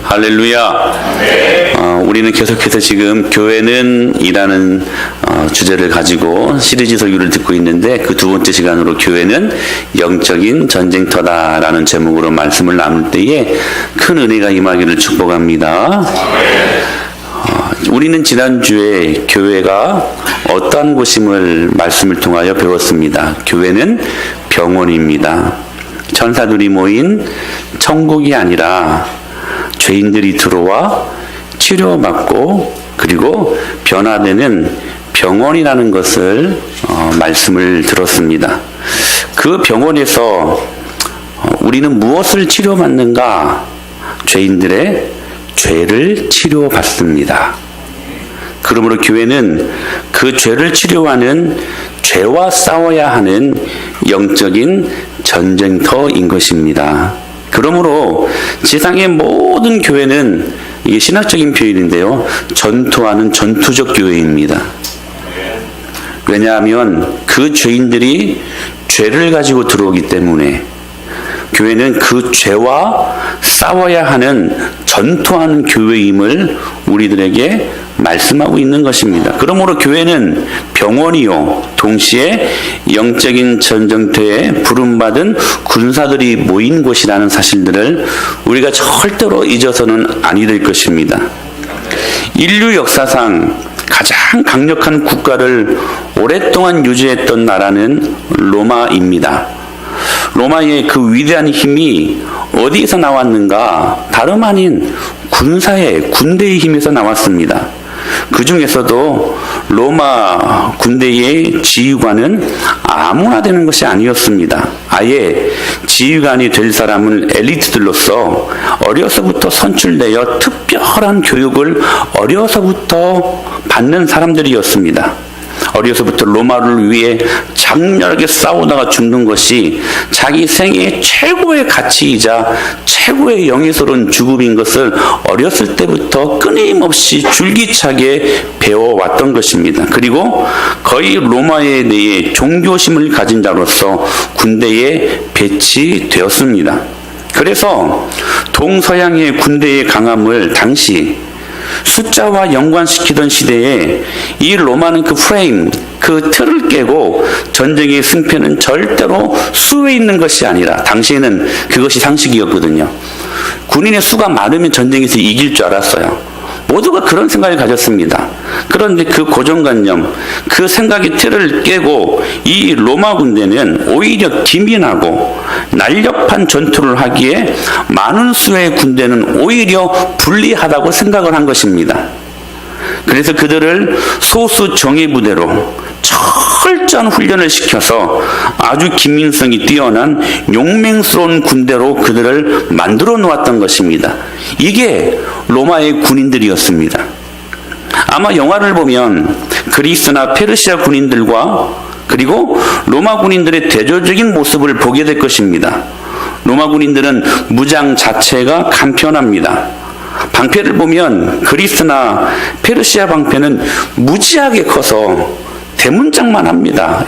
할렐루야. 우리는 계속해서 지금 교회는 이라는 주제를 가지고 시리즈 설교를 듣고 있는데, 그 두 번째 시간으로 교회는 영적인 전쟁터다라는 제목으로 말씀을 나눌 때에 큰 은혜가 임하기를 축복합니다. 우리는 지난주에 교회가 어떠한 곳임을 말씀을 통하여 배웠습니다. 교회는 병원입니다. 천사들이 모인 천국이 아니라 죄인들이 들어와 치료받고 그리고 변화되는 병원이라는 것을 말씀을 들었습니다. 그 병원에서 우리는 무엇을 치료받는가? 죄인들의 죄를 치료받습니다. 그러므로 교회는 그 죄를 치료하는, 죄와 싸워야 하는 영적인 전쟁터인 것입니다. 그러므로 지상의 모든 교회는, 이게 신학적인 표현인데요, 전투하는 전투적 교회입니다. 왜냐하면 그 죄인들이 죄를 가지고 들어오기 때문에 교회는 그 죄와 싸워야 하는, 전투하는 교회임을 우리들에게 말씀하고 있는 것입니다. 그러므로 교회는 병원이요, 동시에 영적인 전쟁터에 부름받은 군사들이 모인 곳이라는 사실들을 우리가 절대로 잊어서는 아니 될 것입니다. 인류 역사상 가장 강력한 국가를 오랫동안 유지했던 나라는 로마입니다. 로마의 그 위대한 힘이 어디에서 나왔는가? 다름 아닌 군대의 힘에서 나왔습니다. 그 중에서도 로마 군대의 지휘관은 아무나 되는 것이 아니었습니다. 아예 지휘관이 될 사람은 엘리트들로서 어려서부터 선출되어 특별한 교육을 어려서부터 받는 사람들이었습니다. 어려서부터 로마를 위해 장렬하게 싸우다가 죽는 것이 자기 생애의 최고의 가치이자 최고의 영예스러운 죽음인 것을 어렸을 때부터 끊임없이 줄기차게 배워왔던 것입니다. 그리고 거의 로마에 대해 종교심을 가진 자로서 군대에 배치되었습니다. 그래서 동서양의 군대의 강함을 당시 숫자와 연관시키던 시대에 이 로마는 그 프레임, 그 틀을 깨고 전쟁의 승패는 절대로 수에 있는 것이 아니라, 당시에는 그것이 상식이었거든요. 군인의 수가 많으면 전쟁에서 이길 줄 알았어요. 모두가 그런 생각을 가졌습니다. 그런데 그 고정관념, 그 생각의 틀을 깨고 이 로마 군대는 오히려 기민하고 날렵한 전투를 하기에 많은 수의 군대는 오히려 불리하다고 생각을 한 것입니다. 그래서 그들을 소수 정예부대로 철저한 훈련을 시켜서 아주 기민성이 뛰어난 용맹스러운 군대로 그들을 만들어 놓았던 것입니다. 이게 로마의 군인들이었습니다. 아마 영화를 보면 그리스나 페르시아 군인들과 그리고 로마 군인들의 대조적인 모습을 보게 될 것입니다. 로마 군인들은 무장 자체가 간편합니다. 방패를 보면 그리스나 페르시아 방패는 무지하게 커서 대문짝만 합니다.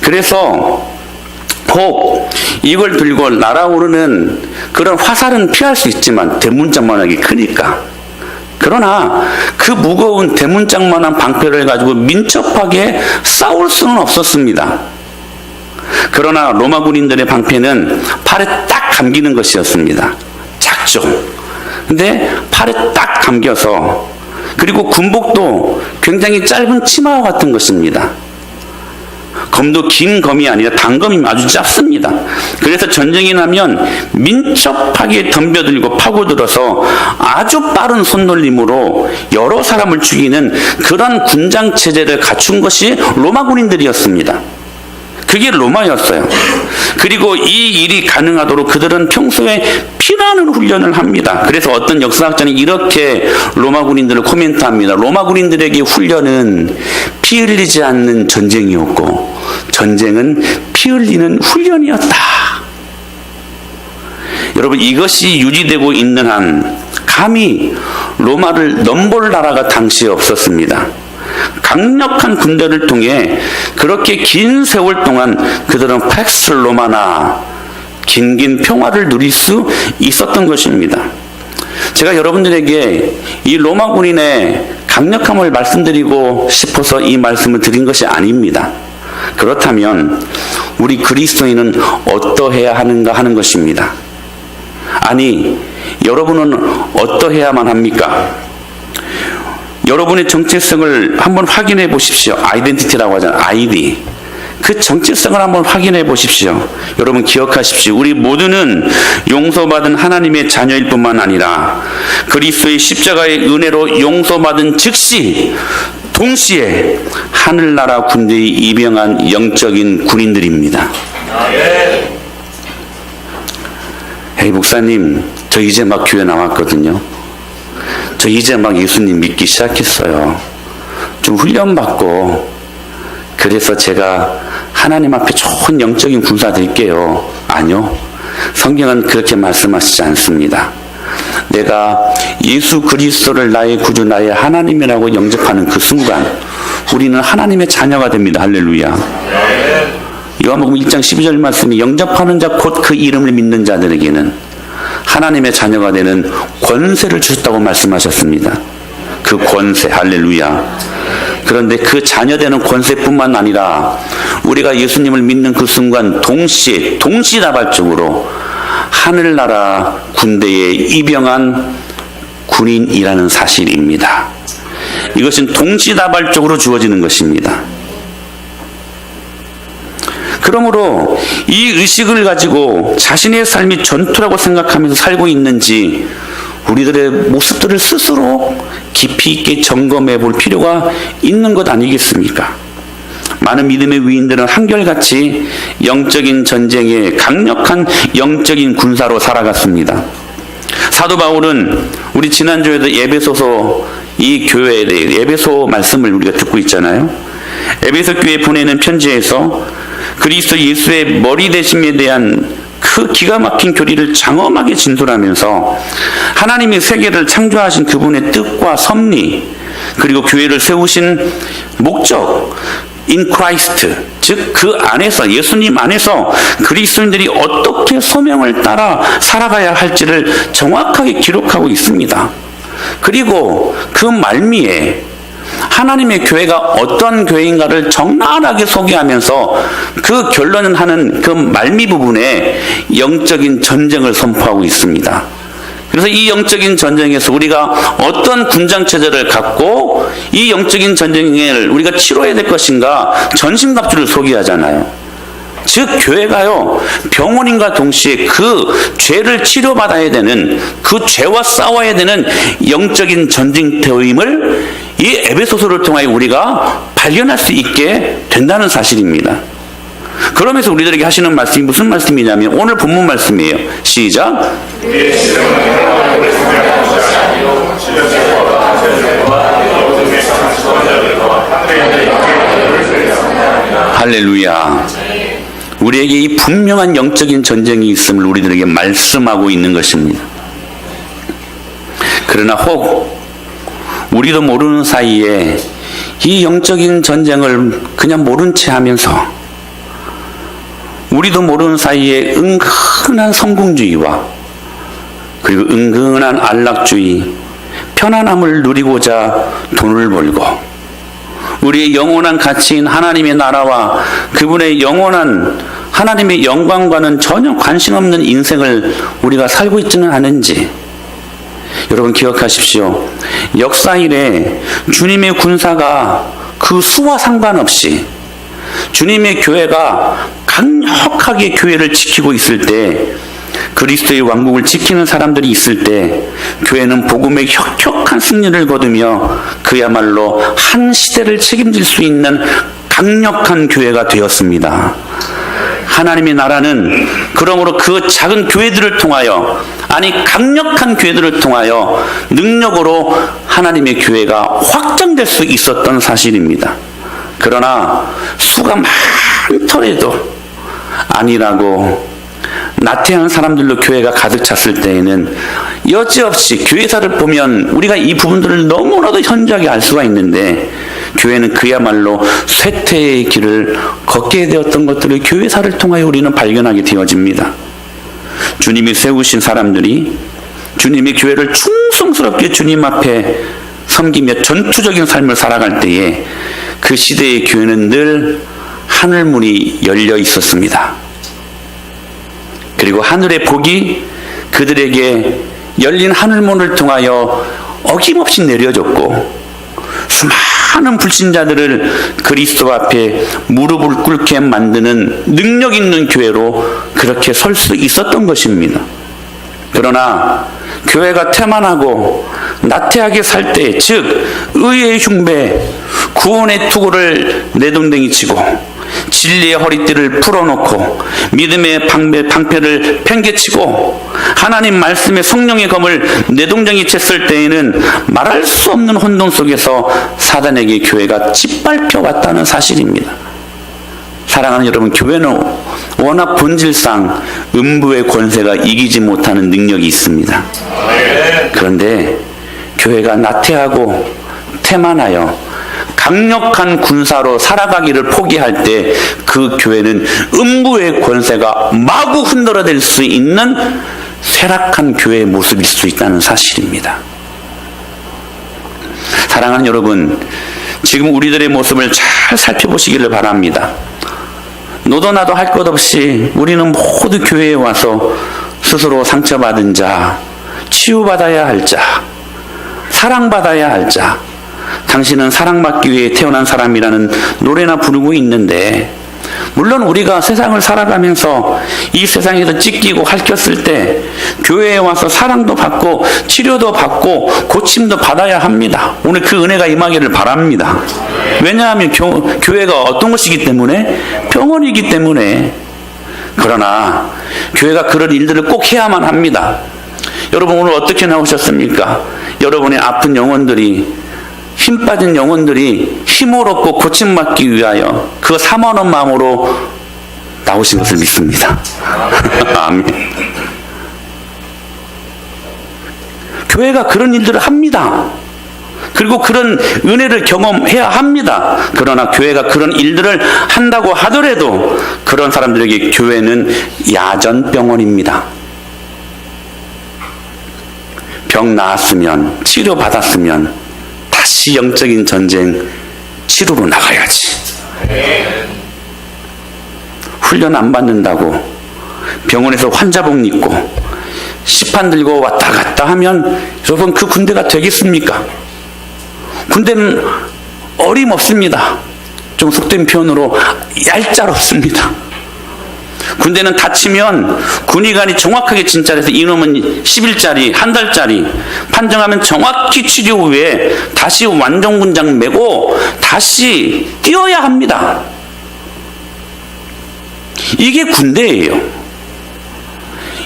그래서 혹 이걸 들고 날아오르는 그런 화살은 피할 수 있지만 대문짝만하게 크니까. 그러나 그 무거운 대문짝만한 방패를 가지고 민첩하게 싸울 수는 없었습니다. 그러나 로마 군인들의 방패는 팔에 딱 감기는 것이었습니다. 작죠. 근데 팔에 딱 감겨서, 그리고 군복도 굉장히 짧은 치마와 같은 것입니다. 검도 긴 검이 아니라 단검이 아주 짧습니다. 그래서 전쟁이 나면 민첩하게 덤벼들고 파고들어서 아주 빠른 손놀림으로 여러 사람을 죽이는 그런 군장 체제를 갖춘 것이 로마 군인들이었습니다. 그게 로마였어요. 그리고 이 일이 가능하도록 그들은 평소에 피나는 훈련을 합니다. 그래서 어떤 역사학자는 이렇게 로마 군인들을 코멘트합니다. 로마 군인들에게 훈련은 피 흘리지 않는 전쟁이었고 전쟁은 피 흘리는 훈련이었다. 여러분, 이것이 유지되고 있는 한 감히 로마를 넘볼 나라가 당시에 없었습니다. 강력한 군대를 통해 그렇게 긴 세월 동안 그들은 팩스 로마나 긴긴 평화를 누릴 수 있었던 것입니다. 제가 여러분들에게 이 로마 군인의 강력함을 말씀드리고 싶어서 이 말씀을 드린 것이 아닙니다. 그렇다면 우리 그리스도인은 어떠해야 하는가 하는 것입니다. 아니, 여러분은 어떠해야만 합니까? 여러분의 정체성을 한번 확인해 보십시오. 아이덴티티라고 하잖아요. 아이디. 그 정체성을 한번 확인해 보십시오. 여러분 기억하십시오. 우리 모두는 용서받은 하나님의 자녀일 뿐만 아니라 그리스도의 십자가의 은혜로 용서받은 즉시 동시에 하늘나라 군대에 입영한 영적인 군인들입니다. 헤이 목사님, 저 이제 막 교회 나왔거든요. 저 이제 막 예수님 믿기 시작했어요. 좀 훈련받고 그래서 제가 하나님 앞에 좋은 영적인 군사 될게요. 아니요. 성경은 그렇게 말씀하시지 않습니다. 내가 예수 그리스도를 나의 구주, 나의 하나님이라고 영접하는 그 순간 우리는 하나님의 자녀가 됩니다. 할렐루야. 요한복음 1장 12절 말씀이 영접하는 자 곧 그 이름을 믿는 자들에게는 하나님의 자녀가 되는 권세를 주셨다고 말씀하셨습니다. 그 권세, 할렐루야. 그런데 그 자녀되는 권세뿐만 아니라 우리가 예수님을 믿는 그 순간 동시다발적으로 하늘나라 군대에 입영한 군인이라는 사실입니다. 이것은 동시다발적으로 주어지는 것입니다. 그러므로 이 의식을 가지고 자신의 삶이 전투라고 생각하면서 살고 있는지 우리들의 모습들을 스스로 깊이 있게 점검해 볼 필요가 있는 것 아니겠습니까? 많은 믿음의 위인들은 한결같이 영적인 전쟁에 강력한 영적인 군사로 살아갔습니다. 사도 바울은 우리 지난주에도 에베소서 이 교회에 대해 에베소 말씀을 우리가 듣고 있잖아요. 에베소 교회 보내는 편지에서 그리스도 예수의 머리 되심에 대한 그 기가 막힌 교리를 장엄하게 진술하면서 하나님이 세계를 창조하신 그분의 뜻과 섭리, 그리고 교회를 세우신 목적, in Christ, 즉 그 안에서, 예수님 안에서 그리스도인들이 어떻게 소명을 따라 살아가야 할지를 정확하게 기록하고 있습니다. 그리고 그 말미에 하나님의 교회가 어떤 교회인가를 적나라하게 소개하면서 그 결론을 하는 그 말미 부분에 영적인 전쟁을 선포하고 있습니다. 그래서 이 영적인 전쟁에서 우리가 어떤 군장체제를 갖고 이 영적인 전쟁을 우리가 치러야 될 것인가 전신갑주를 소개하잖아요. 즉 교회가요 병원인과 동시에 그 죄를 치료받아야 되는, 그 죄와 싸워야 되는 영적인 전쟁터임을 이 에베소서를 통하여 우리가 발견할 수 있게 된다는 사실입니다. 그러면서 우리들에게 하시는 말씀이 무슨 말씀이냐면 오늘 본문 말씀이에요. 시작. 할렐루야. 우리에게 이 분명한 영적인 전쟁이 있음을 우리들에게 말씀하고 있는 것입니다. 그러나 혹 우리도 모르는 사이에 이 영적인 전쟁을 그냥 모른 채 하면서 우리도 모르는 사이에 은근한 성공주의와 그리고 은근한 안락주의, 편안함을 누리고자 돈을 벌고 우리의 영원한 가치인 하나님의 나라와 그분의 영원한 하나님의 영광과는 전혀 관심 없는 인생을 우리가 살고 있지는 않은지 여러분 기억하십시오. 역사 이래 주님의 군사가 그 수와 상관없이 주님의 교회가 강력하게 교회를 지키고 있을 때, 그리스도의 왕국을 지키는 사람들이 있을 때 교회는 복음의 혁혁한 승리를 거두며 그야말로 한 시대를 책임질 수 있는 강력한 교회가 되었습니다. 하나님의 나라는 그러므로 그 작은 교회들을 통하여, 아니 강력한 교회들을 통하여 능력으로 하나님의 교회가 확장될 수 있었던 사실입니다. 그러나 수가 많더라도 아니라고 나태한 사람들로 교회가 가득 찼을 때에는 여지없이 교회사를 보면 우리가 이 부분들을 너무나도 현저하게 알 수가 있는데 교회는 그야말로 쇠퇴의 길을 걷게 되었던 것들을 교회사를 통하여 우리는 발견하게 되어집니다. 주님이 세우신 사람들이 주님이 교회를 충성스럽게 주님 앞에 섬기며 전투적인 삶을 살아갈 때에 그 시대의 교회는 늘 하늘문이 열려 있었습니다. 그리고 하늘의 복이 그들에게 열린 하늘문을 통하여 어김없이 내려졌고 수많은 불신자들을 그리스도 앞에 무릎을 꿇게 만드는 능력 있는 교회로 그렇게 설 수 있었던 것입니다. 그러나 교회가 태만하고 나태하게 살 때, 즉 의의 흉배, 구원의 투구를 내동댕이 치고 진리의 허리띠를 풀어놓고 믿음의 방패를 팽개치고 하나님 말씀의 성령의 검을 내동댕이 쳤을 때에는 말할 수 없는 혼돈 속에서 사단에게 교회가 짓밟혀 왔다는 사실입니다. 사랑하는 여러분, 교회는 워낙 본질상 음부의 권세가 이기지 못하는 능력이 있습니다. 그런데 교회가 나태하고 태만하여 강력한 군사로 살아가기를 포기할 때 그 교회는 음부의 권세가 마구 흔들어댈 수 있는 쇠락한 교회의 모습일 수 있다는 사실입니다. 사랑하는 여러분, 지금 우리들의 모습을 잘 살펴보시기를 바랍니다. 너도 나도 할 것 없이 우리는 모두 교회에 와서 스스로 상처받은 자, 치유받아야 할 자, 사랑받아야 할 자, 당신은 사랑받기 위해 태어난 사람이라는 노래나 부르고 있는데, 물론 우리가 세상을 살아가면서 이 세상에서 찢기고 핥혔을 때 교회에 와서 사랑도 받고 치료도 받고 고침도 받아야 합니다. 오늘 그 은혜가 임하기를 바랍니다. 왜냐하면 교회가 어떤 것이기 때문에? 병원이기 때문에. 그러나 교회가 그런 일들을 꼭 해야만 합니다. 여러분, 오늘 어떻게 나오셨습니까? 여러분의 아픈 영혼들이, 힘 빠진 영혼들이 힘을 얻고 고침받기 위하여 그 사모하는 마음으로 나오신 것을 믿습니다. 아멘. 교회가 그런 일들을 합니다. 그리고 그런 은혜를 경험해야 합니다. 그러나 교회가 그런 일들을 한다고 하더라도 그런 사람들에게 교회는 야전병원입니다. 병 나았으면, 치료받았으면 다시 영적인 전쟁 치료로 나가야지. 훈련 안 받는다고 병원에서 환자복 입고 시판 들고 왔다 갔다 하면 여러분, 그 군대가 되겠습니까? 군대는 어림없습니다. 좀 속된 표현으로 얄짤없습니다. 군대는 다치면 군의관이 정확하게 진찰해서 이놈은 10일짜리, 한 달짜리 판정하면 정확히 치료 후에 다시 완전군장 메고 다시 뛰어야 합니다. 이게 군대예요.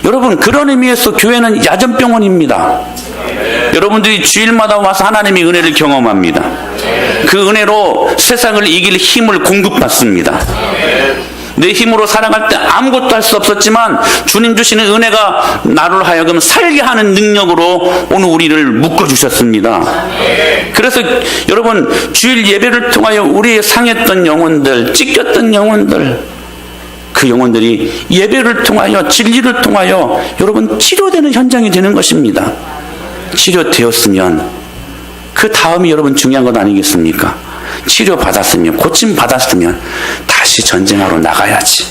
여러분, 그런 의미에서 교회는 야전병원입니다. 여러분들이 주일마다 와서 하나님의 은혜를 경험합니다. 그 은혜로 세상을 이길 힘을 공급받습니다. 내 힘으로 살아갈 때 아무것도 할 수 없었지만 주님 주시는 은혜가 나를 하여금 살게 하는 능력으로 오늘 우리를 묶어주셨습니다. 그래서 여러분, 주일 예배를 통하여 우리의 상했던 영혼들, 찢겼던 영혼들, 그 영혼들이 예배를 통하여, 진리를 통하여 여러분 치료되는 현장이 되는 것입니다. 치료되었으면 그 다음이 여러분 중요한 것 아니겠습니까? 치료받았으면, 고침받았으면 다시 전쟁하러 나가야지.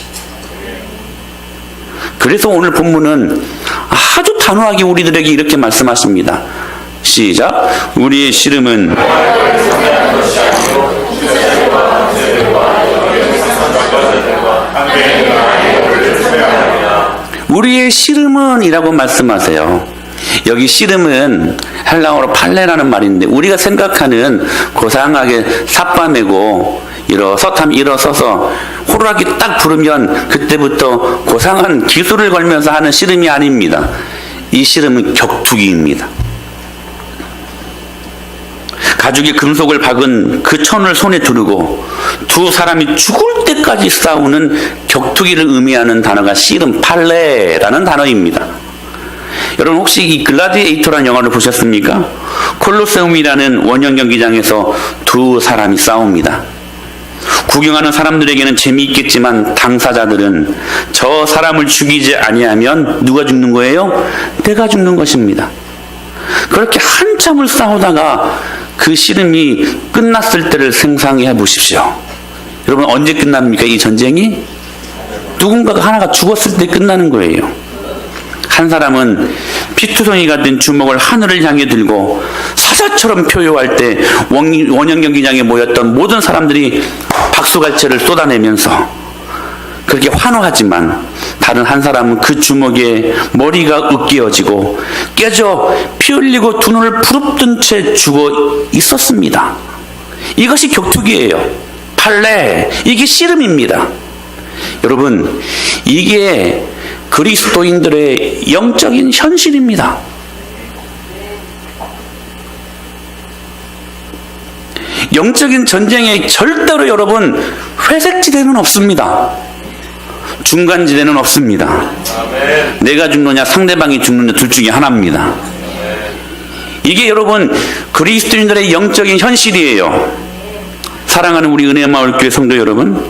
그래서 오늘 본문은 아주 단호하게 우리들에게 이렇게 말씀하십니다. 시작. 우리의 씨름은 우리의 씨름은 이라고 말씀하세요. 여기 씨름은 헬라어로 팔레라는 말인데, 우리가 생각하는 고상하게 삿바매고 일어서서 호루라기 딱 부르면 그때부터 고상한 기술을 걸면서 하는 씨름이 아닙니다. 이 씨름은 격투기입니다. 가죽에 금속을 박은 그 천을 손에 두르고 두 사람이 죽을 때까지 싸우는 격투기를 의미하는 단어가 씨름, 팔레라는 단어입니다. 여러분, 혹시 이 글라디에이터라는 영화를 보셨습니까? 콜로세움이라는 원형 경기장에서 두 사람이 싸웁니다. 구경하는 사람들에게는 재미있겠지만 당사자들은 저 사람을 죽이지 아니하면 누가 죽는 거예요? 내가 죽는 것입니다. 그렇게 한참을 싸우다가 그 씨름이 끝났을 때를 상상해 보십시오. 여러분, 언제 끝납니까? 이 전쟁이? 누군가가 하나가 죽었을 때 끝나는 거예요. 한 사람은 피투성이가 된 주먹을 하늘을 향해 들고 사자처럼 표효할 때 원형 경기장에 모였던 모든 사람들이 박수갈채를 쏟아내면서 그렇게 환호하지만, 다른 한 사람은 그 주먹에 머리가 으깨어지고 깨져 피 흘리고 두 눈을 부릅뜬 채 죽어 있었습니다. 이것이 격투기예요. 판례, 이게 씨름입니다. 여러분, 이게 그리스도인들의 영적인 현실입니다. 영적인 전쟁에 절대로 여러분 회색지대는 없습니다. 중간지대는 없습니다. 내가 죽느냐 상대방이 죽느냐 둘 중에 하나입니다. 이게 여러분 그리스도인들의 영적인 현실이에요. 사랑하는 우리 은혜마을교회 성도 여러분,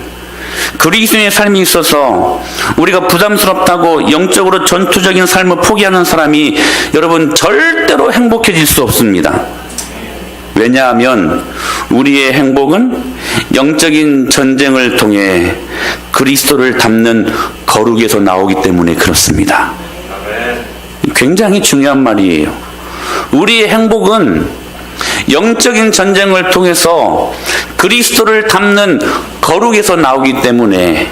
그리스도인의 삶이 있어서 우리가 부담스럽다고 영적으로 전투적인 삶을 포기하는 사람이 여러분 절대로 행복해질 수 없습니다. 왜냐하면 우리의 행복은 영적인 전쟁을 통해 그리스도를 담는 거룩에서 나오기 때문에 그렇습니다. 굉장히 중요한 말이에요. 우리의 행복은 영적인 전쟁을 통해서 그리스도를 담는 거룩에서 나오기 때문에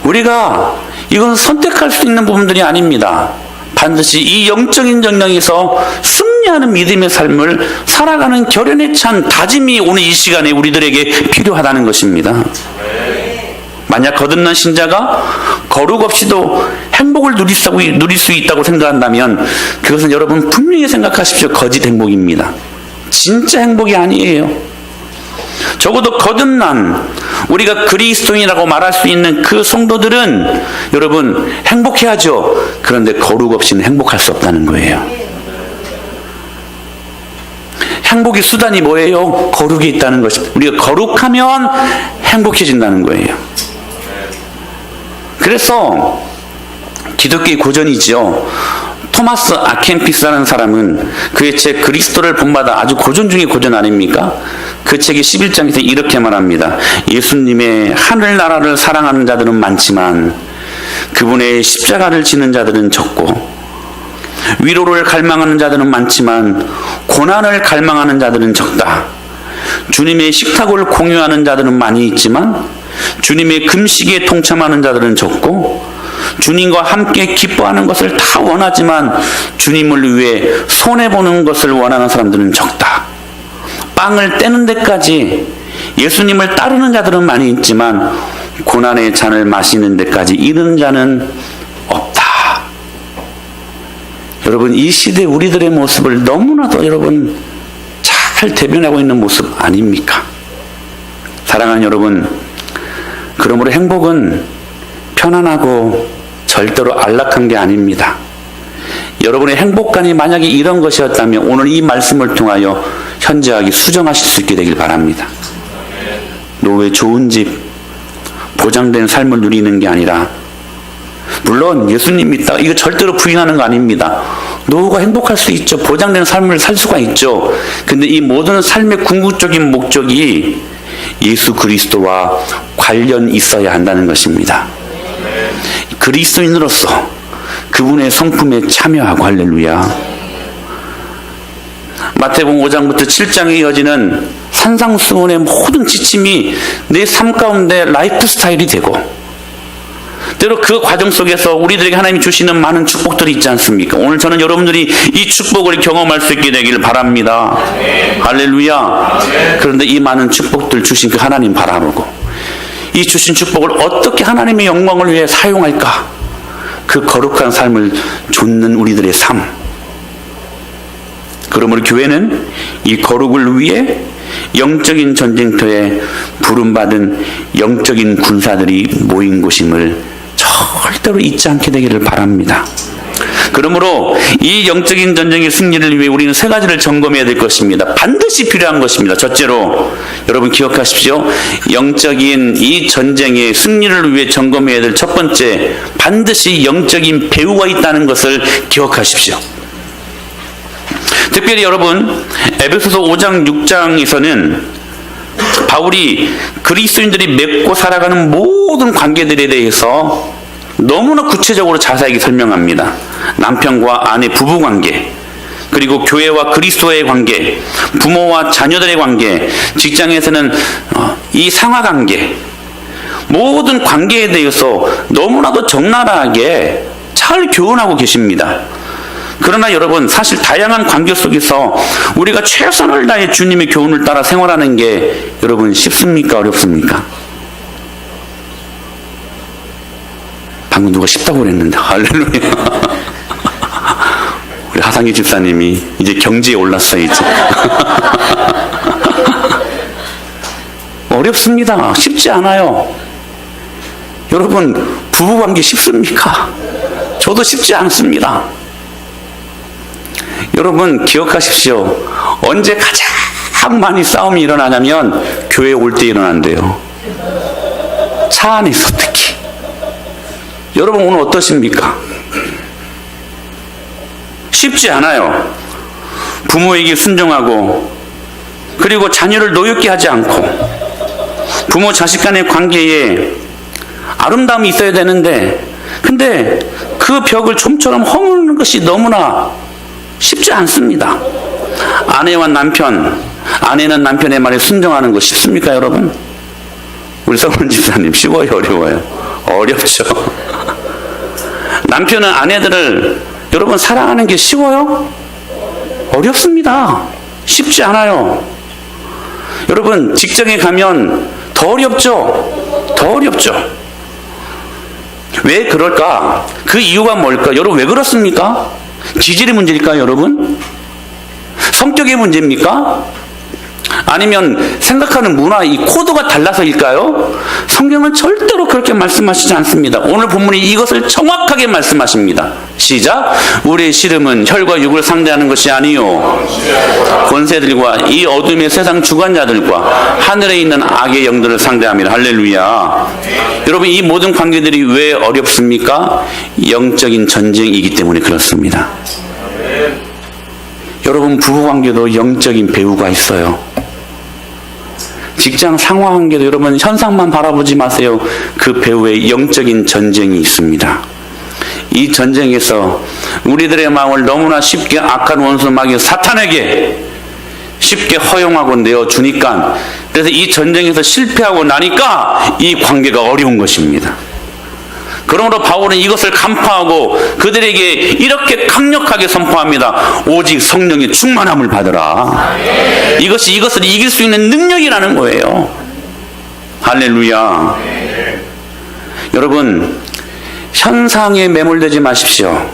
우리가 이건 선택할 수 있는 부분들이 아닙니다. 반드시 이 영적인 전쟁에서 승리하는 믿음의 삶을 살아가는 결연에 찬 다짐이 오늘 이 시간에 우리들에게 필요하다는 것입니다. 만약 거듭난 신자가 거룩 없이도 행복을 누릴 수 있다고 생각한다면 그것은 여러분 분명히 생각하십시오. 거짓 행복입니다. 진짜 행복이 아니에요. 적어도 거듭난 우리가 그리스도인이라고 말할 수 있는 그 성도들은 여러분 행복해야죠. 그런데 거룩 없이는 행복할 수 없다는 거예요. 행복의 수단이 뭐예요? 거룩이 있다는 것입니다. 우리가 거룩하면 행복해진다는 거예요. 그래서 기독교의 고전이죠. 토마스 아켄피스라는 사람은 그의 책 그리스도를 본받아 아주 고전 중의 고전 아닙니까? 그 책의 11장에서 이렇게 말합니다. 예수님의 하늘나라를 사랑하는 자들은 많지만 그분의 십자가를 지는 자들은 적고, 위로를 갈망하는 자들은 많지만 고난을 갈망하는 자들은 적다. 주님의 식탁을 공유하는 자들은 많이 있지만 주님의 금식에 동참하는 자들은 적고, 주님과 함께 기뻐하는 것을 다 원하지만 주님을 위해 손해보는 것을 원하는 사람들은 적다. 빵을 떼는 데까지 예수님을 따르는 자들은 많이 있지만 고난의 잔을 마시는 데까지 이르는 자는 없다. 여러분, 이 시대 우리들의 모습을 너무나도 여러분 잘 대변하고 있는 모습 아닙니까? 사랑하는 여러분, 그러므로 행복은 편안하고 절대로 안락한 게 아닙니다. 여러분의 행복감이 만약에 이런 것이었다면 오늘 이 말씀을 통하여 현저하게 수정하실 수 있게 되길 바랍니다. 노후의 좋은 집, 보장된 삶을 누리는 게 아니라, 물론 예수님 믿다 이거 절대로 부인하는 거 아닙니다. 노후가 행복할 수 있죠. 보장된 삶을 살 수가 있죠. 근데 이 모든 삶의 궁극적인 목적이 예수 그리스도와 관련 있어야 한다는 것입니다. 그리스도인으로서 그분의 성품에 참여하고, 할렐루야. 마태복음 5장부터 7장에 이어지는 산상수훈의 모든 지침이 내 삶 가운데 라이프 스타일이 되고, 때로 그 과정 속에서 우리들에게 하나님이 주시는 많은 축복들이 있지 않습니까? 오늘 저는 여러분들이 이 축복을 경험할 수 있게 되길 바랍니다. 할렐루야. 그런데 이 많은 축복들 주신 그 하나님 바라보고 이 주신 축복을 어떻게 하나님의 영광을 위해 사용할까? 그 거룩한 삶을 좇는 우리들의 삶. 그러므로 교회는 이 거룩을 위해 영적인 전쟁터에 부름받은 영적인 군사들이 모인 곳임을 절대로 잊지 않게 되기를 바랍니다. 그러므로 이 영적인 전쟁의 승리를 위해 우리는 세 가지를 점검해야 될 것입니다. 반드시 필요한 것입니다. 첫째로 여러분 기억하십시오. 영적인 이 전쟁의 승리를 위해 점검해야 될 첫 번째, 반드시 영적인 배후가 있다는 것을 기억하십시오. 특별히 여러분 에베소서 5장 6장에서는 바울이 그리스도인들이 맺고 살아가는 모든 관계들에 대해서 너무나 구체적으로 자세하게 설명합니다. 남편과 아내 부부 관계, 그리고 교회와 그리스도의 관계, 부모와 자녀들의 관계, 직장에서는 이 상하 관계, 모든 관계에 대해서 너무나도 적나라하게 잘 교훈하고 계십니다. 그러나 여러분, 사실 다양한 관계 속에서 우리가 최선을 다해 주님의 교훈을 따라 생활하는 게 여러분 쉽습니까? 어렵습니까? 방금 누가 쉽다고 그랬는데 할렐루야. 우리 하상희 집사님이 이제 경지에 올랐어요. 이제 어렵습니다. 쉽지 않아요. 여러분, 부부관계 쉽습니까? 저도 쉽지 않습니다. 여러분 기억하십시오. 언제 가장 많이 싸움이 일어나냐면 교회에 올 때 일어난대요. 차 안에서 특히. 여러분 오늘 어떠십니까? 쉽지 않아요. 부모에게 순종하고, 그리고 자녀를 노엽게 하지 않고, 부모 자식 간의 관계에 아름다움이 있어야 되는데, 근데 그 벽을 좀처럼 허무는 것이 너무나 쉽지 않습니다. 아내와 남편, 아내는 남편의 말에 순종하는 거 쉽습니까, 여러분? 우리 성원 집사님, 쉬워요, 어려워요? 어렵죠. 남편은 아내들을 여러분 사랑하는 게 쉬워요? 어렵습니다. 쉽지 않아요. 여러분 직장에 가면 더 어렵죠? 더 어렵죠? 왜 그럴까? 그 이유가 뭘까? 여러분 왜 그렇습니까? 기질의 문제일까요, 여러분? 성격의 문제입니까? 아니면 생각하는 문화, 이 코드가 달라서일까요? 성경은 절대로 그렇게 말씀하시지 않습니다. 오늘 본문이 이것을 정확하게 말씀하십니다. 시작. 우리의 씨름은 혈과 육을 상대하는 것이 아니요 권세들과 이 어둠의 세상 주관자들과 하늘에 있는 악의 영들을 상대함이라. 할렐루야. 여러분 이 모든 관계들이 왜 어렵습니까? 영적인 전쟁이기 때문에 그렇습니다. 여러분 부부관계도 영적인 배후가 있어요. 직장 상하관계도 여러분 현상만 바라보지 마세요. 그 배후에 영적인 전쟁이 있습니다. 이 전쟁에서 우리들의 마음을 너무나 쉽게 악한 원수 마귀 사탄에게 쉽게 허용하고 내어주니까, 그래서 이 전쟁에서 실패하고 나니까 이 관계가 어려운 것입니다. 그러므로 바울은 이것을 간파하고 그들에게 이렇게 강력하게 선포합니다. 오직 성령의 충만함을 받으라. 이것이 이것을 이길 수 있는 능력이라는 거예요. 할렐루야. 여러분 현상에 매몰되지 마십시오.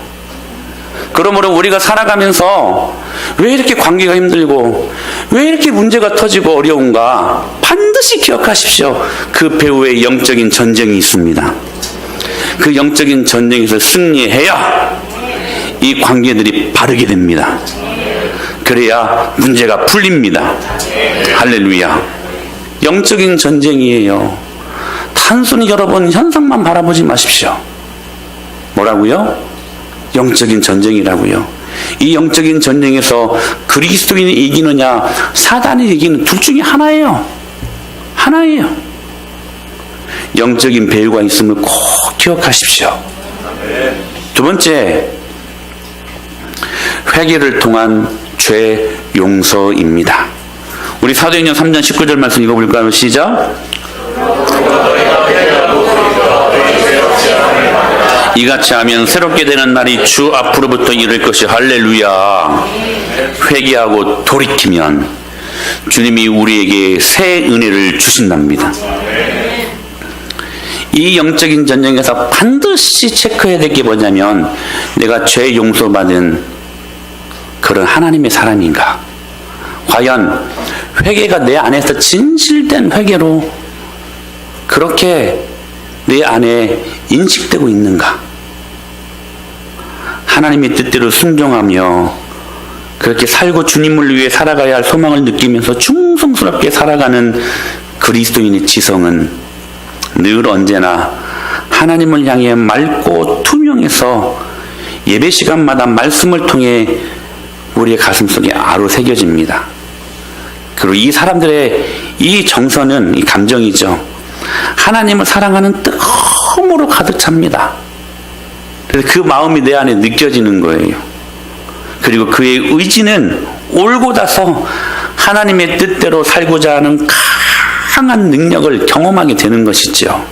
그러므로 우리가 살아가면서 왜 이렇게 관계가 힘들고 왜 이렇게 문제가 터지고 어려운가 반드시 기억하십시오. 그 배후에 영적인 전쟁이 있습니다. 그 영적인 전쟁에서 승리해야 이 관계들이 바르게 됩니다. 그래야 문제가 풀립니다. 할렐루야. 영적인 전쟁이에요. 단순히 여러분 현상만 바라보지 마십시오. 뭐라고요? 영적인 전쟁이라고요. 이 영적인 전쟁에서 그리스도인이 이기느냐 사단이 이기는 둘 중에 하나예요. 하나예요. 영적인 배후가 있음을 꼭 기억하십시오. 두 번째, 회개를 통한 죄 용서입니다. 우리 사도행전 3장 19절 말씀 읽어볼까요? 시작. 이같이 하면 새롭게 되는 날이 주 앞으로부터 이를 것이. 할렐루야. 회개하고 돌이키면 주님이 우리에게 새 은혜를 주신답니다. 이 영적인 전쟁에서 반드시 체크해야 될 게 뭐냐면, 내가 죄 용서받은 그런 하나님의 사람인가? 과연 회개가 내 안에서 진실된 회개로 그렇게 내 안에 인식되고 있는가? 하나님의 뜻대로 순종하며 그렇게 살고 주님을 위해 살아가야 할 소망을 느끼면서 충성스럽게 살아가는 그리스도인의 지성은 늘 언제나 하나님을 향해 맑고 투명해서 예배 시간마다 말씀을 통해 우리의 가슴속에 아로 새겨집니다. 그리고 이 사람들의 이 정서는, 이 감정이죠, 하나님을 사랑하는 뜨거움으로 가득 찹니다. 그래서 그 마음이 내 안에 느껴지는 거예요. 그리고 그의 의지는 올곧아서 하나님의 뜻대로 살고자 하는 강한 능력을 경험하게 되는 것이죠.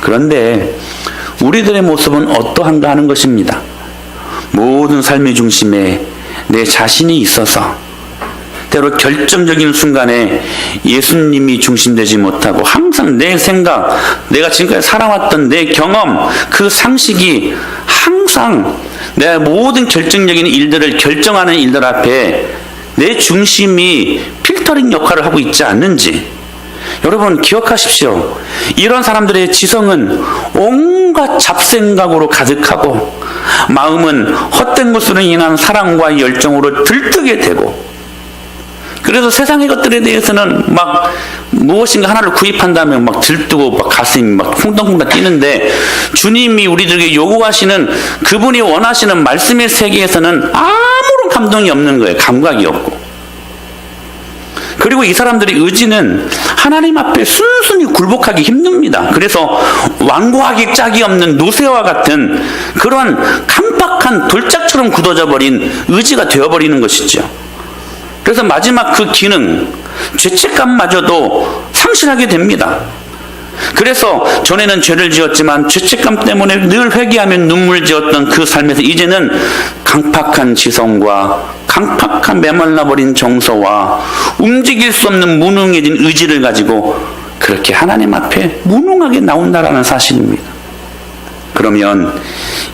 그런데 우리들의 모습은 어떠한가 하는 것입니다. 모든 삶의 중심에 내 자신이 있어서 때로 결정적인 순간에 예수님이 중심되지 못하고 항상 내 생각, 내가 지금까지 살아왔던 내 경험, 그 상식이 항상 내 모든 결정적인 일들을 결정하는 일들 앞에 내 중심이 필터링 역할을 하고 있지 않는지, 여러분 기억하십시오. 이런 사람들의 지성은 온갖 잡생각으로 가득하고 마음은 헛된 것으로 인한 사랑과 열정으로 들뜨게 되고, 그래서 세상의 것들에 대해서는 막 무엇인가 하나를 구입한다면 막 들뜨고 막 가슴이 막 콩닥콩닥 뛰는데, 주님이 우리들에게 요구하시는, 그분이 원하시는 말씀의 세계에서는 아무런 감동이 없는 거예요. 감각이 없고. 그리고 이 사람들의 의지는 하나님 앞에 순순히 굴복하기 힘듭니다. 그래서 완고하기 짝이 없는 노새와 같은 그런 강박한 돌짝처럼 굳어져 버린 의지가 되어버리는 것이죠. 그래서 마지막 그 기능, 죄책감마저도 상실하게 됩니다. 그래서 전에는 죄를 지었지만 죄책감 때문에 늘 회개하며 눈물 지었던 그 삶에서 이제는 강팍한 지성과 강팍한 메말라버린 정서와 움직일 수 없는 무능해진 의지를 가지고 그렇게 하나님 앞에 무능하게 나온다라는 사실입니다. 그러면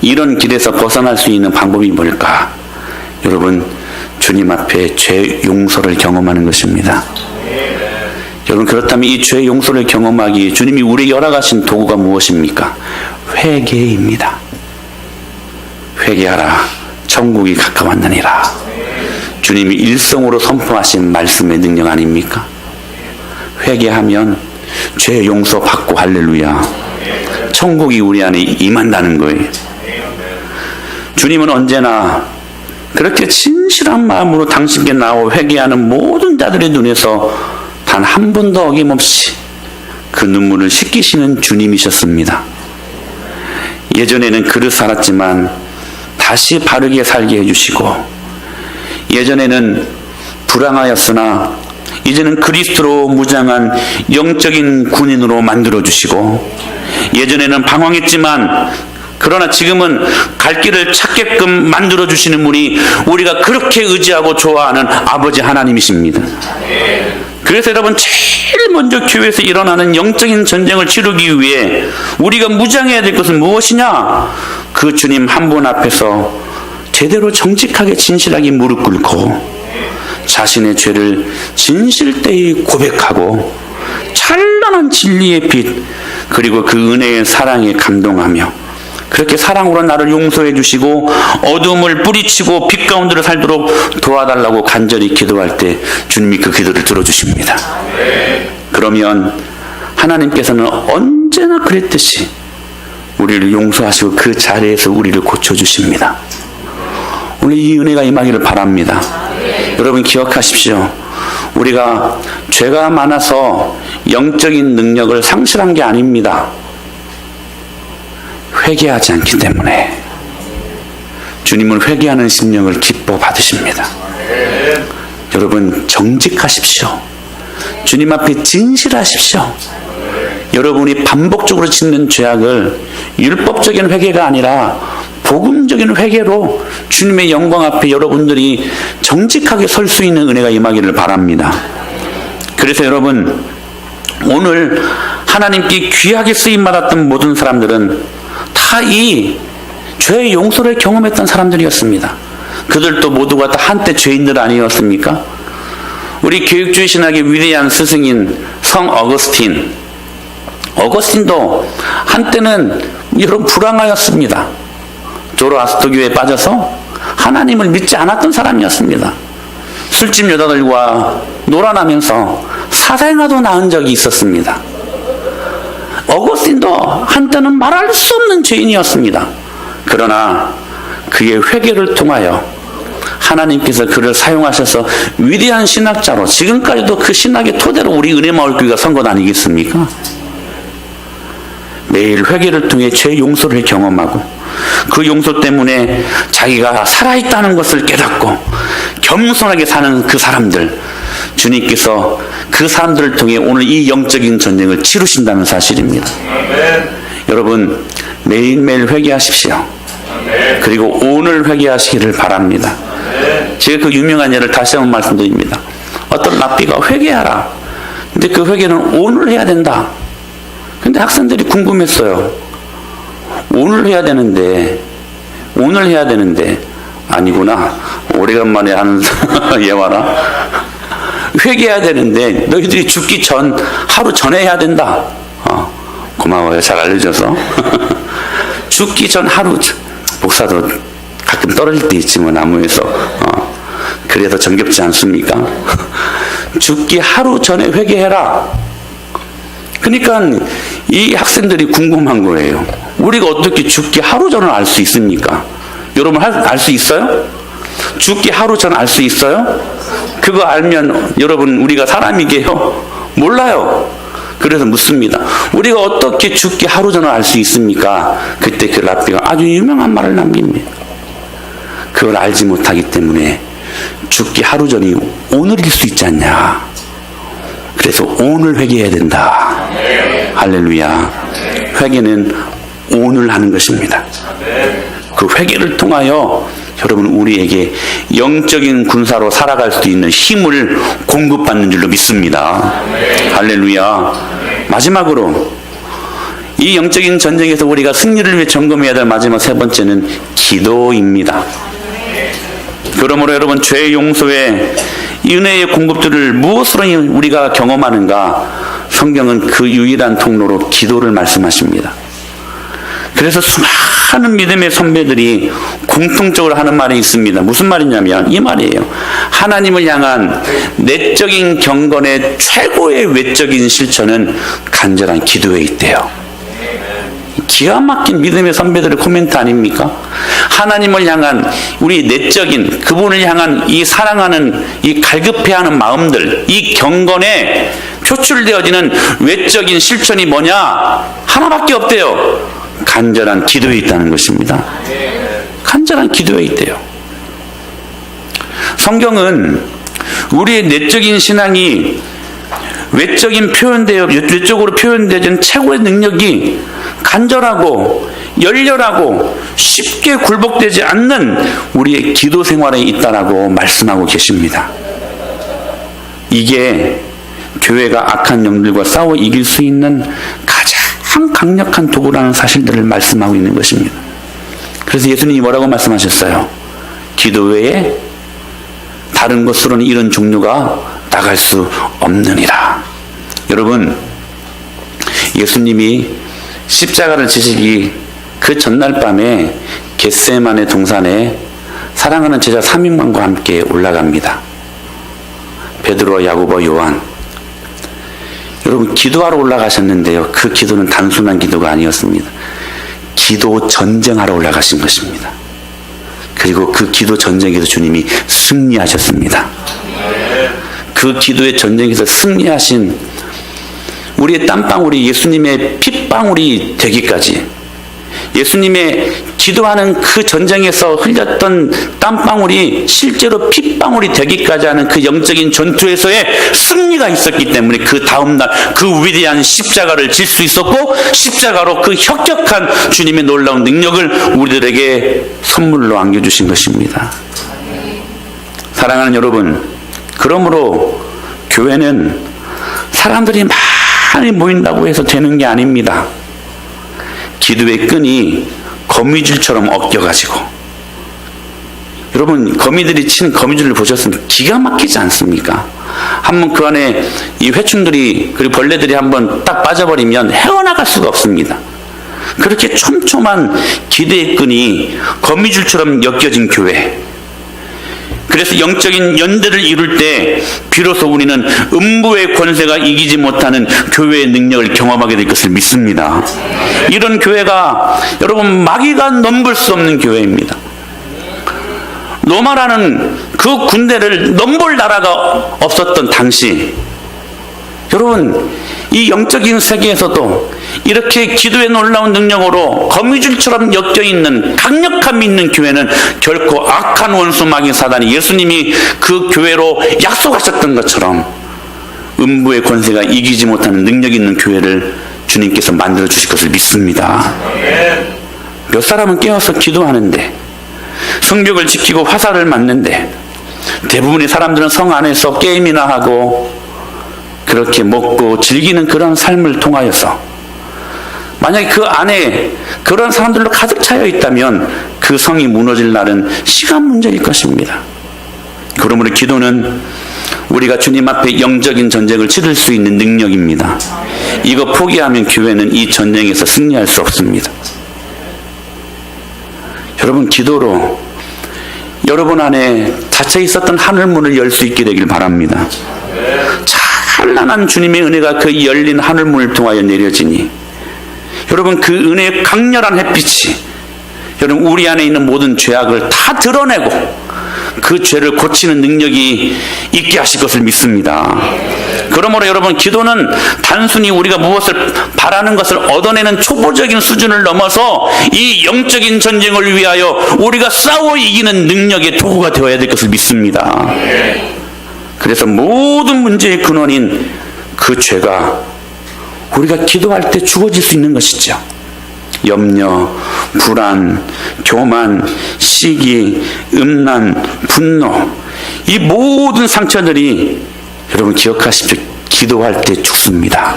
이런 길에서 벗어날 수 있는 방법이 뭘까? 여러분, 주님 앞에 죄 용서를 경험하는 것입니다. 여러분, 그렇다면 이 죄 용서를 경험하기 주님이 우리에게 허락하신 도구가 무엇입니까? 회개입니다. 회개하라, 천국이 가까웠느니라. 주님이 일성으로 선포하신 말씀의 능력 아닙니까? 회개하면 죄 용서 받고, 할렐루야, 천국이 우리 안에 임한다는 거예요. 주님은 언제나 그렇게 진실한 마음으로 당신께 나와 회개하는 모든 자들의 눈에서 단 한 번도 어김없이 그 눈물을 씻기시는 주님이셨습니다. 예전에는 그릇 살았지만 다시 바르게 살게 해주시고, 예전에는 불황하였으나 이제는 그리스도로 무장한 영적인 군인으로 만들어주시고, 예전에는 방황했지만 그러나 지금은 갈 길을 찾게끔 만들어주시는 분이 우리가 그렇게 의지하고 좋아하는 아버지 하나님이십니다. 그래서 여러분, 제일 먼저 교회에서 일어나는 영적인 전쟁을 치르기 위해 우리가 무장해야 될 것은 무엇이냐? 그 주님 한 분 앞에서 제대로 정직하게 진실하게 무릎 꿇고 자신의 죄를 진실되이 고백하고 찬란한 진리의 빛, 그리고 그 은혜의 사랑에 감동하며 그렇게 사랑으로 나를 용서해 주시고 어둠을 뿌리치고 빛 가운데로 살도록 도와달라고 간절히 기도할 때 주님이 그 기도를 들어주십니다. 그러면 하나님께서는 언제나 그랬듯이 우리를 용서하시고 그 자리에서 우리를 고쳐주십니다. 오늘 이 은혜가 임하기를 바랍니다. 여러분 기억하십시오. 우리가 죄가 많아서 영적인 능력을 상실한 게 아닙니다. 회개하지 않기 때문에 주님은 회개하는 심령을 기뻐 받으십니다. 여러분 정직하십시오. 주님 앞에 진실하십시오. 여러분이 반복적으로 짓는 죄악을 율법적인 회개가 아니라 복음적인 회개로 주님의 영광 앞에 여러분들이 정직하게 설 수 있는 은혜가 임하기를 바랍니다. 그래서 여러분, 오늘 하나님께 귀하게 쓰임받았던 모든 사람들은 다 이 죄의 용서를 경험했던 사람들이었습니다. 그들도 모두가 다 한때 죄인들 아니었습니까? 우리 교육주의 신학의 위대한 스승인 성 어거스틴도 한때는 여러분 불황하였습니다. 조로아스터교에 빠져서 하나님을 믿지 않았던 사람이었습니다. 술집 여자들과 놀아나면서 사생아도 낳은 적이 있었습니다. 어거스틴도 한때는 말할 수 없는 죄인이었습니다. 그러나 그의 회개를 통하여 하나님께서 그를 사용하셔서 위대한 신학자로, 지금까지도 그 신학의 토대로 우리 은혜마을교회가 선 것 아니겠습니까? 매일 회개를 통해 죄 용서를 경험하고 그 용서 때문에 자기가 살아있다는 것을 깨닫고 겸손하게 사는 그 사람들, 주님께서 그 사람들을 통해 오늘 이 영적인 전쟁을 치르신다는 사실입니다. 아멘. 여러분, 매일매일 회개하십시오. 아멘. 그리고 오늘 회개하시기를 바랍니다. 아멘. 제가 그 유명한 예를 다시 한번 말씀드립니다. 어떤 랍비가 회개하라. 근데 그 회개는 오늘 해야 된다. 근데 학생들이 궁금했어요. 오늘 해야 되는데 아니구나. 오래간만에 하는 예화라. 회개해야 되는데 너희들이 죽기 전 하루 전에 해야 된다. 고마워요. 잘 알려줘서. 죽기 전 하루, 목사도 가끔 떨어질 때 있지 뭐, 나무에서. 그래서 정겹지 않습니까? 죽기 하루 전에 회개해라. 그러니까 이 학생들이 궁금한 거예요. 우리가 어떻게 죽기 하루 전을 알 수 있습니까? 여러분 알 수 있어요? 죽기 하루 전 알 수 있어요? 그거 알면 여러분 우리가 사람이게요? 몰라요. 그래서 묻습니다. 우리가 어떻게 죽기 하루 전을 알 수 있습니까? 그때 그 랍비가 아주 유명한 말을 남깁니다. 그걸 알지 못하기 때문에 죽기 하루 전이 오늘일 수 있지 않냐. 그래서 오늘 회개해야 된다. 할렐루야. 회개는 오늘 하는 것입니다. 그 회개를 통하여 여러분 우리에게 영적인 군사로 살아갈 수 있는 힘을 공급받는 줄로 믿습니다. 할렐루야. 마지막으로 이 영적인 전쟁에서 우리가 승리를 위해 점검해야 될 마지막 세 번째는 기도입니다. 그러므로 여러분 죄 용서의 이 은혜의 공급들을 무엇으로 우리가 경험하는가? 성경은 그 유일한 통로로 기도를 말씀하십니다. 그래서 수많은 믿음의 선배들이 공통적으로 하는 말이 있습니다. 무슨 말이냐면 이 말이에요. 하나님을 향한 내적인 경건의 최고의 외적인 실천은 간절한 기도에 있대요. 기가 막힌 믿음의 선배들의 코멘트 아닙니까? 하나님을 향한 우리 내적인 그분을 향한 이 사랑하는 이 갈급해하는 마음들, 이 경건에 표출되어지는 외적인 실천이 뭐냐? 하나밖에 없대요. 간절한 기도에 있다는 것입니다. 간절한 기도에 있대요. 성경은 우리의 내적인 신앙이 외적으로 표현되어지는 최고의 능력이 간절하고 열렬하고 쉽게 굴복되지 않는 우리의 기도 생활에 있다라고 말씀하고 계십니다. 이게 교회가 악한 영들과 싸워 이길 수 있는 가장 강력한 도구라는 사실들을 말씀하고 있는 것입니다. 그래서 예수님이 뭐라고 말씀하셨어요? 기도 외에 다른 것으로는 이런 종류가 나갈 수 없느니라. 여러분, 예수님이 십자가를 지시기 그 전날 밤에 겟세마네 동산에 사랑하는 제자 3인방과 함께 올라갑니다. 베드로, 야고보, 요한. 여러분 기도하러 올라가셨는데요. 그 기도는 단순한 기도가 아니었습니다. 기도 전쟁하러 올라가신 것입니다. 그리고 그 기도 전쟁에서 주님이 승리하셨습니다. 그 기도의 전쟁에서 승리하신 우리의 땀방울이 예수님의 핏방울이 되기까지, 예수님의 기도하는 그 전쟁에서 흘렸던 땀방울이 실제로 핏방울이 되기까지 하는 그 영적인 전투에서의 승리가 있었기 때문에 그 다음날 그 위대한 십자가를 질 수 있었고, 십자가로 그 혁혁한 주님의 놀라운 능력을 우리들에게 선물로 안겨주신 것입니다. 사랑하는 여러분, 그러므로 교회는 사람들이 많이 모인다고 해서 되는 게 아닙니다. 기도의 끈이 거미줄처럼 엉겨가지고, 여러분 거미들이 치는 거미줄을 보셨으면 기가 막히지 않습니까? 한번 그 안에 이 회충들이 그리고 벌레들이 한번 딱 빠져버리면 헤어나갈 수가 없습니다. 그렇게 촘촘한 기대의 끈이 거미줄처럼 엮여진 교회. 그래서 영적인 연대를 이룰 때 비로소 우리는 음부의 권세가 이기지 못하는 교회의 능력을 경험하게 될 것을 믿습니다. 이런 교회가 여러분 마귀가 넘볼 수 없는 교회입니다. 로마라는 그 군대를 넘볼 나라가 없었던 당시, 여러분 이 영적인 세계에서도 이렇게 기도의 놀라운 능력으로 거미줄처럼 엮여있는 강력함이 있는 교회는 결코 악한 원수 마귀 사단이 예수님이 그 교회로 약속하셨던 것처럼 음부의 권세가 이기지 못하는 능력 있는 교회를 주님께서 만들어 주실 것을 믿습니다. 몇 사람은 깨어서 기도하는데, 성벽을 지키고 화살을 맞는데, 대부분의 사람들은 성 안에서 게임이나 하고 그렇게 먹고 즐기는 그런 삶을 통하여서, 만약에 그 안에 그런 사람들로 가득 차여 있다면 그 성이 무너질 날은 시간 문제일 것입니다. 그러므로 기도는 우리가 주님 앞에 영적인 전쟁을 치를 수 있는 능력입니다. 이거 포기하면 교회는 이 전쟁에서 승리할 수 없습니다. 여러분, 기도로 여러분 안에 닫혀 있었던 하늘문을 열 수 있게 되길 바랍니다. 찬란한 주님의 은혜가 그 열린 하늘문을 통하여 내려지니 여러분, 그 은혜의 강렬한 햇빛이 여러분 우리 안에 있는 모든 죄악을 다 드러내고 그 죄를 고치는 능력이 있게 하실 것을 믿습니다. 그러므로 여러분, 기도는 단순히 우리가 무엇을 바라는 것을 얻어내는 초보적인 수준을 넘어서 이 영적인 전쟁을 위하여 우리가 싸워 이기는 능력의 도구가 되어야 될 것을 믿습니다. 그래서 모든 문제의 근원인 그 죄가 우리가 기도할 때 죽어질 수 있는 것이죠. 염려, 불안, 교만, 시기, 음란, 분노, 이 모든 상처들이 여러분 기억하십시오. 기도할 때 죽습니다.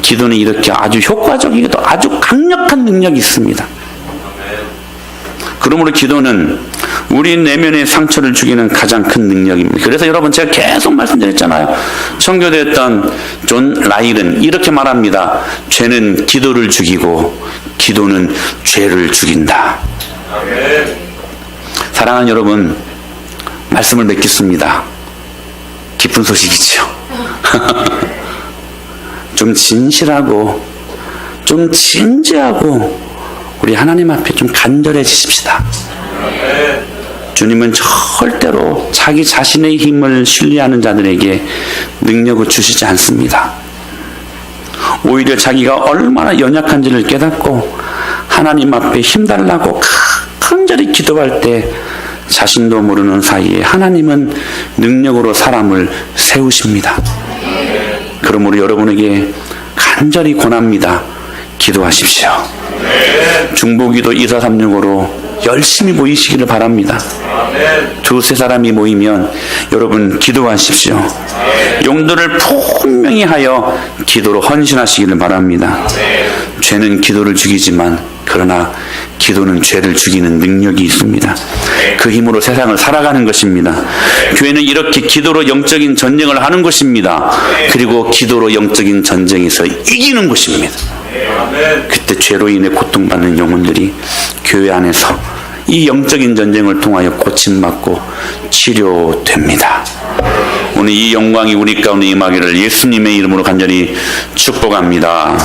기도는 이렇게 아주 효과적이기도 아주 강력한 능력이 있습니다. 그러므로 기도는 우리 내면의 상처를 죽이는 가장 큰 능력입니다. 그래서 여러분, 제가 계속 말씀드렸잖아요. 청교도였던 존 라일은 이렇게 말합니다. 죄는 기도를 죽이고 기도는 죄를 죽인다. 사랑하는 여러분, 말씀을 맺겠습니다. 기쁜 소식이죠. 좀 진실하고 좀 진지하고 우리 하나님 앞에 좀 간절해지십시다. 주님은 절대로 자기 자신의 힘을 신뢰하는 자들에게 능력을 주시지 않습니다. 오히려 자기가 얼마나 연약한지를 깨닫고 하나님 앞에 힘달라고 간절히 기도할 때 자신도 모르는 사이에 하나님은 능력으로 사람을 세우십니다. 그러므로 여러분에게 간절히 권합니다. 기도하십시오. 중보기도 2436으로 열심히 모이시기를 바랍니다. 두세 사람이 모이면 여러분 기도하십시오. 용도를 분명히 하여 기도로 헌신하시기를 바랍니다. 죄는 기도를 죽이지만 그러나 기도는 죄를 죽이는 능력이 있습니다. 그 힘으로 세상을 살아가는 것입니다. 교회는 이렇게 기도로 영적인 전쟁을 하는 것입니다. 그리고 기도로 영적인 전쟁에서 이기는 것입니다. 그때 죄로 인해 고통받는 영혼들이 교회 안에서 이 영적인 전쟁을 통하여 고침받고 치료됩니다. 오늘 이 영광이 우리 가운데 임하기를 예수님의 이름으로 간절히 축복합니다.